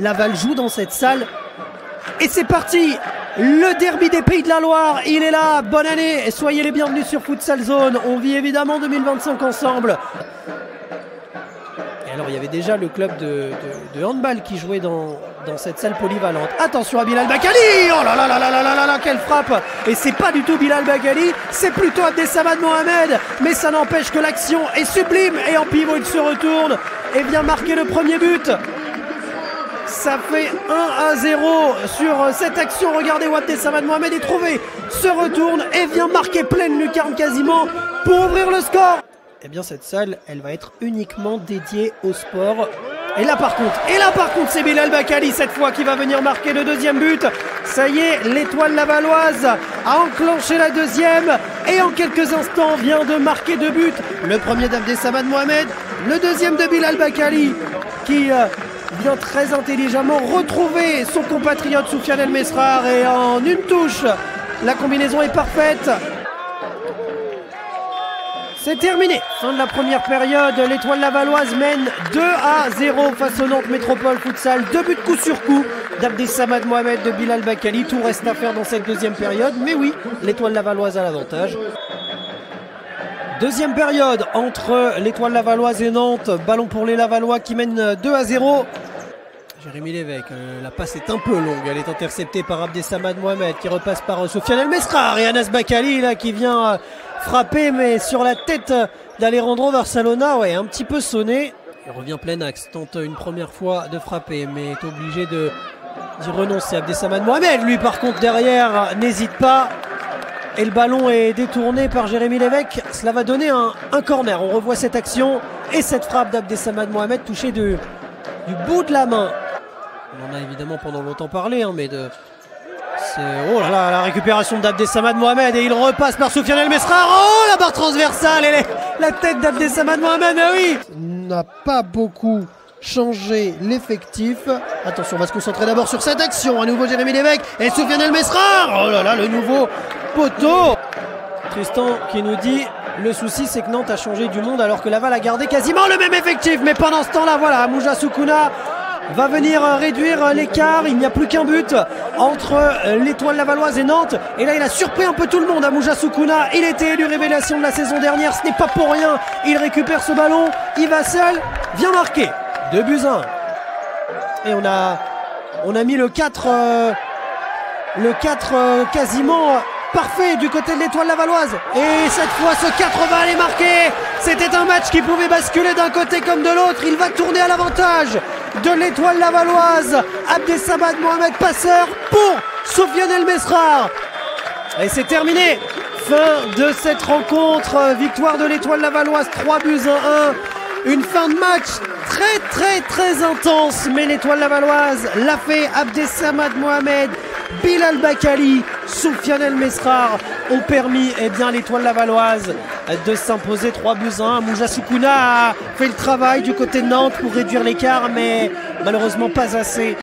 Laval joue dans cette salle. Et c'est parti! Le derby des Pays de la Loire, il est là, bonne année, et soyez les bienvenus sur Futsal Zone, on vit évidemment 2025 ensemble. Et alors il y avait déjà le club de handball qui jouait dans cette salle polyvalente. Attention à Bilal Bakali, oh là là là là là là là, quelle frappe! Et c'est pas du tout Bilal Bakali, c'est plutôt Abdessamad Mohamed, mais ça n'empêche que l'action est sublime, et en pivot il se retourne, et vient marquer le premier but. Ça fait 1-0 sur cette action. Regardez où Abdessamad Mohamed est trouvé, se retourne et vient marquer pleine lucarne quasiment pour ouvrir le score. Eh bien cette salle, elle va être uniquement dédiée au sport. Et là par contre, c'est Bilal Bakali cette fois qui va venir marquer le deuxième but. Ça y est, l'étoile lavalloise a enclenché la deuxième et en quelques instants vient de marquer 2 buts. Le premier d'Abdessamad Mohamed, le deuxième de Bilal Bakali qui vient très intelligemment retrouver son compatriote Soufiane El Mesrar et en une touche, la combinaison est parfaite. C'est terminé. Fin de la première période, l'étoile lavalloise mène 2-0 face au Nantes Métropole Futsal. 2 buts coup sur coup d'Abdessamad Mohamed, de Bilal Bakali. Tout reste à faire dans cette deuxième période, mais oui, l'étoile lavalloise a l'avantage. Deuxième période entre l'étoile lavalloise et Nantes. Ballon pour les Lavallois qui mènent 2-0. Jérémy Lévesque, la passe est un peu longue. Elle est interceptée par Abdessamad Mohamed qui repasse par Soufiane El Mesrar. Et Anas Bakali là, qui vient frapper, mais sur la tête d'Alejandro Barcelona. Ouais, un petit peu sonné. Il revient plein axe. Tente une première fois de frapper, mais est obligé d'y renoncer. Abdessamad Mohamed, lui par contre derrière, n'hésite pas. Et le ballon est détourné par Jérémy Lévesque. Cela va donner un corner. On revoit cette action et cette frappe d'Abdessamad Mohamed touchée du bout de la main. On en a évidemment pendant longtemps parlé, hein, mais oh là là, la récupération d'Abdessamad Mohamed et il repasse par Soufiane El Mesrar. Oh, la barre transversale et la tête d'Abdessamad Mohamed, ah oui! N'a pas beaucoup changé l'effectif. Attention, on va se concentrer d'abord sur cette action. À nouveau Jérémy Lévesque et Soufiane El Mesrar. Oh là là, le nouveau poteau. Tristan qui nous dit: le souci c'est que Nantes a changé du monde alors que Laval a gardé quasiment le même effectif. Mais pendant ce temps-là, voilà, Mouja Soukouna va venir réduire l'écart. Il n'y a plus qu'un but entre l'étoile lavalloise et Nantes. Et là, il a surpris un peu tout le monde à Mouja Soukouna. Il était élu révélation de la saison dernière. Ce n'est pas pour rien. Il récupère ce ballon. Il va seul. Vient marquer. 2-1. Et on a mis le 4 quasiment parfait du côté de l'étoile lavalloise. Et cette fois, ce 4 va aller marquer. C'était un match qui pouvait basculer d'un côté comme de l'autre. Il va tourner à l'avantage de l'étoile lavalloise. Abdessamad Mohamed passeur pour Soufiane El Mesrar. Et c'est terminé. Fin de cette rencontre. Victoire de l'étoile lavalloise, 3-1. Une fin de match très intense. Mais l'étoile lavalloise l'a fait. Abdessamad Mohamed, Bilal Bakali, Soufiane El Mesrar ont permis l'étoile lavalloise de s'imposer 3-1. Mouja Soukouna a fait le travail du côté de Nantes pour réduire l'écart, mais malheureusement pas assez.